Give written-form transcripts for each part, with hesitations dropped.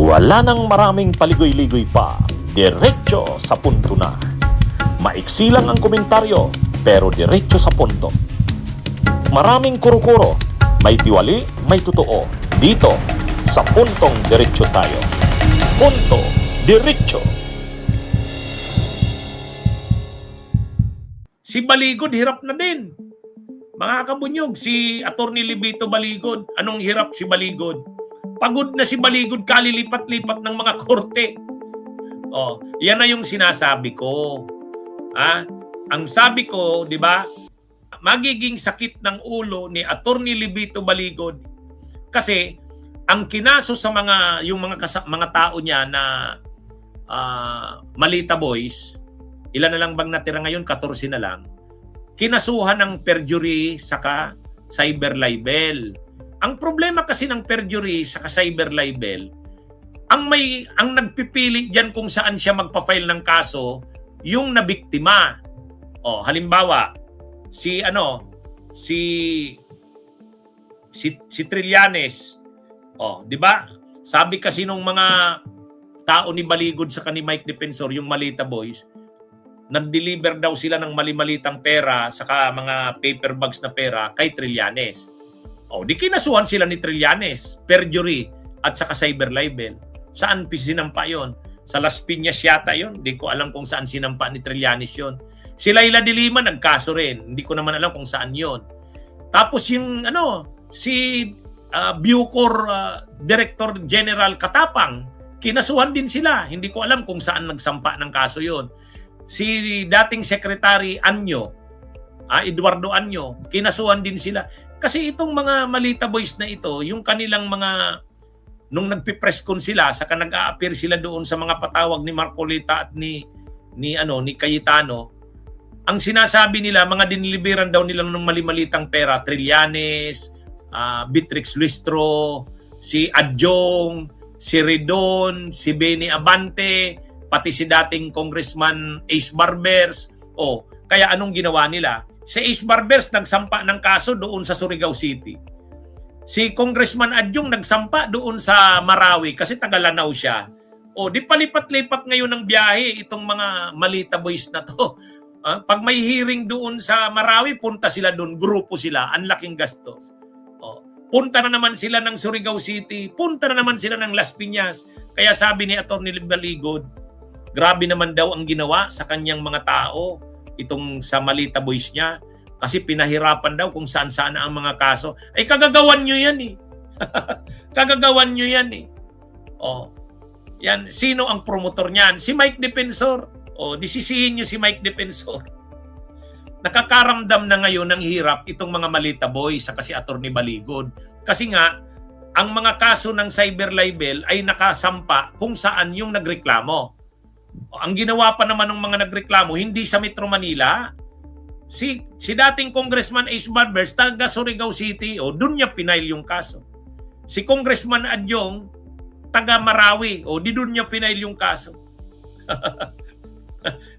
Wala nang maraming paligoy-ligoy pa, diretso sa punto na. Maiksi lang ang komentaryo, pero diretso sa punto. Maraming kuro-kuro, may tiwali, may totoo. Dito, sa puntong diretso tayo. Punto, diretso. Si Baligod, hirap na din. Mga kabunyog, si Atty. Libito Baligod, anong hirap si Baligod? Pagod na si Baligod, kalilipat-lipat ng mga korte. Oh, yan na yung sinasabi ko. Ang sabi ko, di ba, magiging sakit ng ulo ni Atty. Libito Baligod kasi ang kinaso sa mga tao niya na Malita Boys, ilan na lang bang natira ngayon? 14 na lang. Kinasuhan ng perjury saka cyber libel. Ang problema kasi ng perjury saka cyber libel, ang nagpipili diyan kung saan siya magpa-file ng kaso, yung nabiktima. Oh, halimbawa, si Trillanes. Oh, 'di ba? Sabi kasi nung mga tao ni Baligod sa ni Mike Defensor, yung Malita Boys, nag-deliver daw sila ng mali-malitang pera saka mga paper bags na pera kay Trillanes. O, di kinasuhan sila ni Trillanes, perjury at saka cyber libel. Saan sinampa yon? Sa Las Piñas yata yon. Di ko alam kung saan sinampa ni Trillanes yon. Si Laila de Lima nagkaso rin. Hindi ko naman alam kung saan yon. Tapos yung si Bucor Director General Katapang, kinasuhan din sila. Hindi ko alam kung saan nagsampa ng kaso yon. Si dating Secretary Anyo, Eduardo Anyo, kinasuhan din sila. Kasi itong mga Malita Boys na ito, yung kanilang nung nagpi-press con sila, saka nag-a-appear sila doon sa mga patawag ni Marcolita at ni Cayetano, ang sinasabi nila, mga diniliberan daw nila ng mali-malitang pera, Trillanes, Beatrix Luistro, si Adjong, si Redon, si Benny Abante, pati si dating Congressman Ace Barbers. Kaya anong ginawa nila? Si Ace Barbers nagsampa ng kaso doon sa Surigao City. Si Congressman Adjong nagsampa doon sa Marawi kasi taga-Lanao siya. Di palipat-lipat ngayon ng biyahe itong mga Malita Boys na to. Pag may hearing doon sa Marawi, punta sila doon, grupo sila, ang laking gastos. Punta na naman sila ng Surigao City, punta na naman sila ng Las Piñas. Kaya sabi ni Atty. Baligod, grabe naman daw ang ginawa sa kanyang mga tao, itong sa Malita Boys niya, kasi pinahirapan daw kung saan-saan ang mga kaso. Ay, kagagawan nyo yan eh. Kagagawan nyo yan eh. Yan. Sino ang promotor niyan? Si Mike Defensor. Disisihin nyo si Mike Defensor. Nakakaramdam na ngayon ng hirap itong mga Malita Boys sa kasi Atty. Baligod. Kasi nga, ang mga kaso ng cyber libel ay nakasampa kung saan yung nagreklamo. Ang ginawa pa naman ng mga nagreklamo, hindi sa Metro Manila. Si dating Congressman Ace Barbers, taga Surigao City, doon niya pinail yung kaso. Si Congressman Adjong, taga Marawi, di doon niya pinail yung kaso.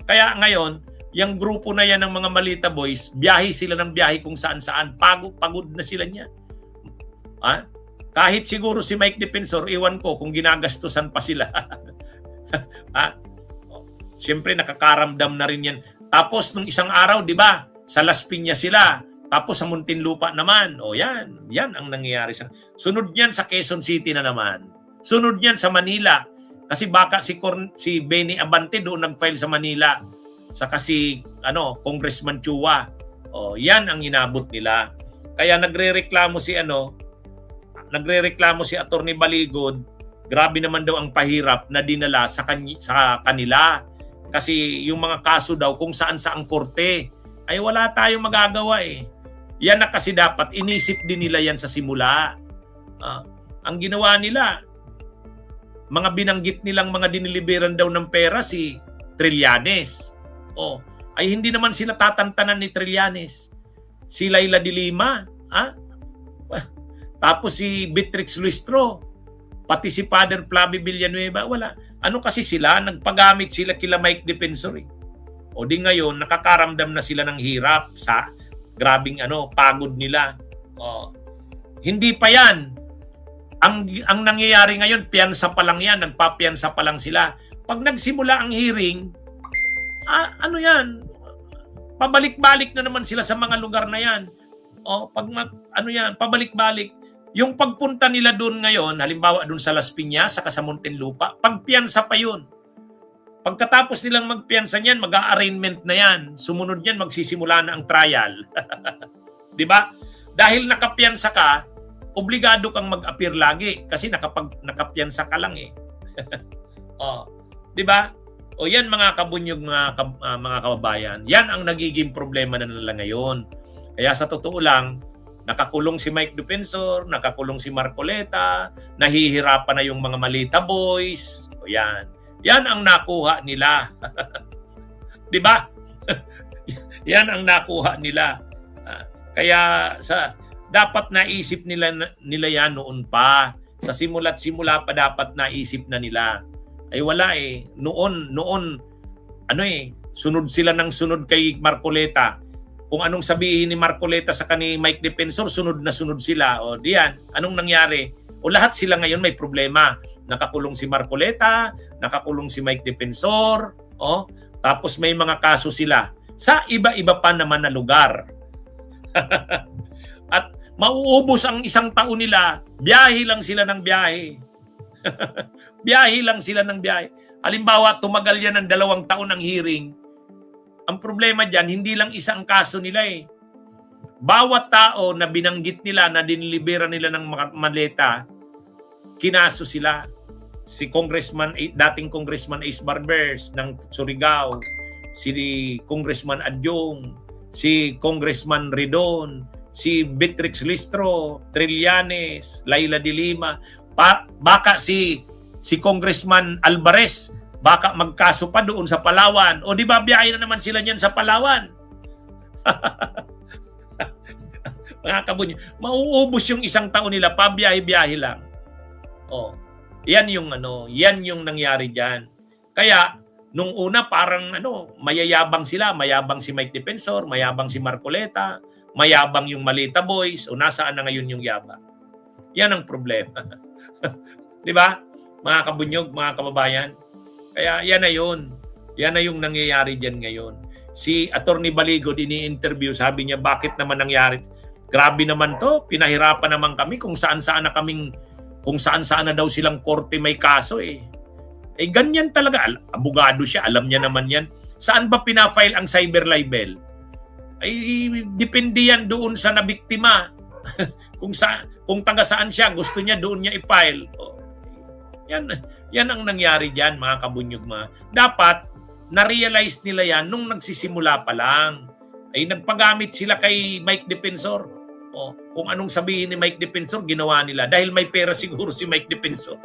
Kaya ngayon, yung grupo na yan ng mga Malita Boys, biyahe sila ng biyahe kung saan-saan. Pagod na sila niya. Kahit siguro si Mike Defensor, iwan ko kung ginagastusan pa sila. Siyempre, nakakaramdam na rin yan. Tapos, nung isang araw, di ba, sa Las Piñas sila. Tapos, sa Muntinlupa naman. Yan ang nangyayari. Sunod niyan sa Quezon City na naman. Sunod niyan sa Manila. Kasi baka si Benny Abante doon nag-file sa Manila. Saka si Congressman Chua. Yan ang inabot nila. Kaya nagrereklamo si Atty. Baligod. Grabe naman daw ang pahirap na dinala sa kanila. Kasi yung mga kaso daw kung saan-saang korte, ay wala tayong magagawa eh. Yan na kasi dapat, inisip din nila yan sa simula. Ang ginawa nila, mga binanggit nilang mga diniliberan daw ng pera si Trillanes. Ay hindi naman sila tatantanan ni Trillanes. Si Laila de Lima, tapos si Beatrix Luistro, pati si Father Flavio Villanueva, wala. Kasi sila, nagpagamit sila kila Mike Defensor. Di ngayon, nakakaramdam na sila ng hirap sa grabing pagod nila. Hindi pa yan. ang nangyayari ngayon, piyansa pa lang yan, nagpapiyansa pa lang sila. Pag nagsimula ang hearing, ano yan, pabalik-balik na naman sila sa mga lugar na yan. O, ano yan, pabalik-balik. Yung pagpunta nila doon ngayon, halimbawa doon sa Las Piñas, saka sa Muntinlupa, pagpiyansa pa yun. Pagkatapos nilang magpiyansa niyan, mag-a-arraignment na yan. Sumunod yan, magsisimula na ang trial. Di ba? Dahil nakapiyansa ka, obligado kang mag-appear lagi kasi nakapiyansa ka lang eh. Di ba? O yan mga kabunyog, mga kababayan, yan ang nagiging problema na nila ngayon. Kaya sa totoo lang, nakakulong si Mike Defensor, nakakulong si Marcoleta, nahihirapan na yung mga Malita boys. O yan. Yan ang nakuha nila. Di ba? Yan ang nakuha nila. Kaya dapat naisip nila yan noon pa. Sa simula't simula pa dapat naisip na nila. Ay wala eh. Noon, sunod sila ng sunod kay Marcoleta. Kung anong sabihin ni Marcoleta sa kani Mike Defensor, sunod na sunod sila. O diyan, anong nangyari? O lahat sila ngayon may problema. Nakakulong si Marcoleta, nakakulong si Mike Defensor, tapos may mga kaso sila sa iba-iba pa naman na lugar. At mauubos ang isang taon nila, biyahe lang sila ng biyahe. Biyahe lang sila ng biyahe. Halimbawa, tumagal yan ng 2 taon ang hearing. Ang problema dyan, hindi lang isang kaso nila eh. Bawat tao na binanggit nila, na dinilibera nila ng maleta, kinaso sila. Si dating Congressman Ace Barbers ng Surigao, si Congressman Adyong, si Congressman Ridon, si Beatrix Listro, Trillanes, Laila de Lima, baka si Congressman Alvarez, baka magkaso pa doon sa Palawan. O di ba biyahe na naman sila niyan sa Palawan? Mga kabunyo, mauubos yung isang taon nila, pabiyahe-biyahe lang. Yan yung nangyari diyan. Kaya nung una parang mayayabang sila, mayabang si Mike Defensor, mayabang si Marcoleta, mayabang yung Malita boys, o nasaan na ngayon yung yabang? Yan ang problema. 'Di ba? Mga kabunyog, mga kababayan. Kaya yan na yun. Yan na yung nangyayari diyan ngayon. Si Attorney Baligod ini-interview, sabi niya, bakit naman nangyari? Grabe naman to, pinahirapan naman kami kung saan-saan na daw silang korte may kaso eh. Eh ganyan talaga, abogado siya, alam niya naman yan. Saan ba pinafile ang cyber libel? Ay depende yan doon sa nabiktima. kung taga saan siya, gusto niya doon niya i-file. Yan ang nangyari diyan, mga kabunyog. Dapat na-realize nila yan nung nagsisimula pa lang. Ay nagpagamit sila kay Mike Defensor. Kung anong sabihin ni Mike Defensor, ginawa nila. Dahil may pera siguro si Mike Defensor.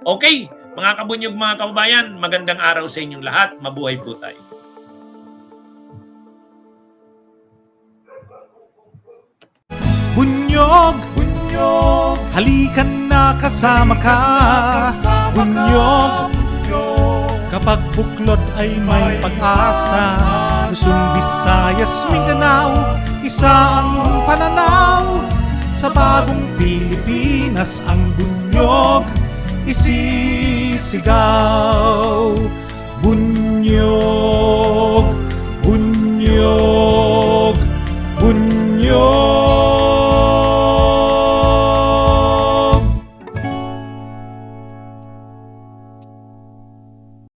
Okay, mga kabunyog, mga kababayan, magandang araw sa inyong lahat. Mabuhay po tayo. Bunyog, bunyog, halikan na kasama ka. Bunyog, kapag buklod ay may pag-asa. Luzon, Visayas, Mindanao, isa ang pananaw. Sa bagong Pilipinas ang bunyog isisigaw. Bunyog, bunyog.